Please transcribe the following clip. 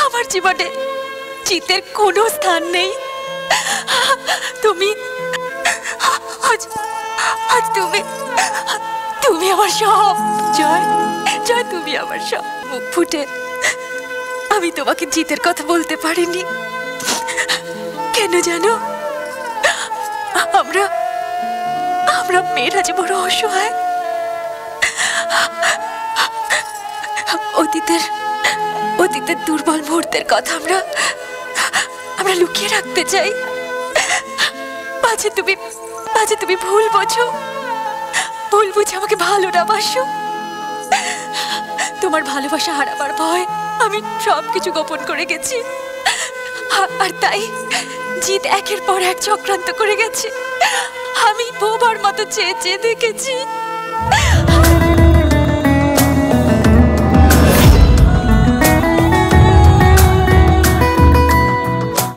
আমার জীবনে জিতের কোনো স্থান নেই। তুমি আজ আজ তুমি তুমি আমার সব। জয় জয়, তুমি আমার সব। মুখ ফুটে আমি তোমাকে জিতের কথা বলতে পারিনি, কেন জানো? আমরা আমরা মেয়েরা যে বড় অসহায়। অতীতের দুর্বল মুহূর্তের কথা আমরা লুকিয়ে রাখতে চাই। মাঝে তুমি ভুল বুঝে আমাকে ভালো না বাসো। তোমার ভালোবাসা হারাবার ভয় আমি সবকিছু গোপন করে গেছি, আর তাই জিত একের পর এক চক্রান্ত করে গেছে। আমি বোবার মতো চেয়ে চেয়ে দেখেছি।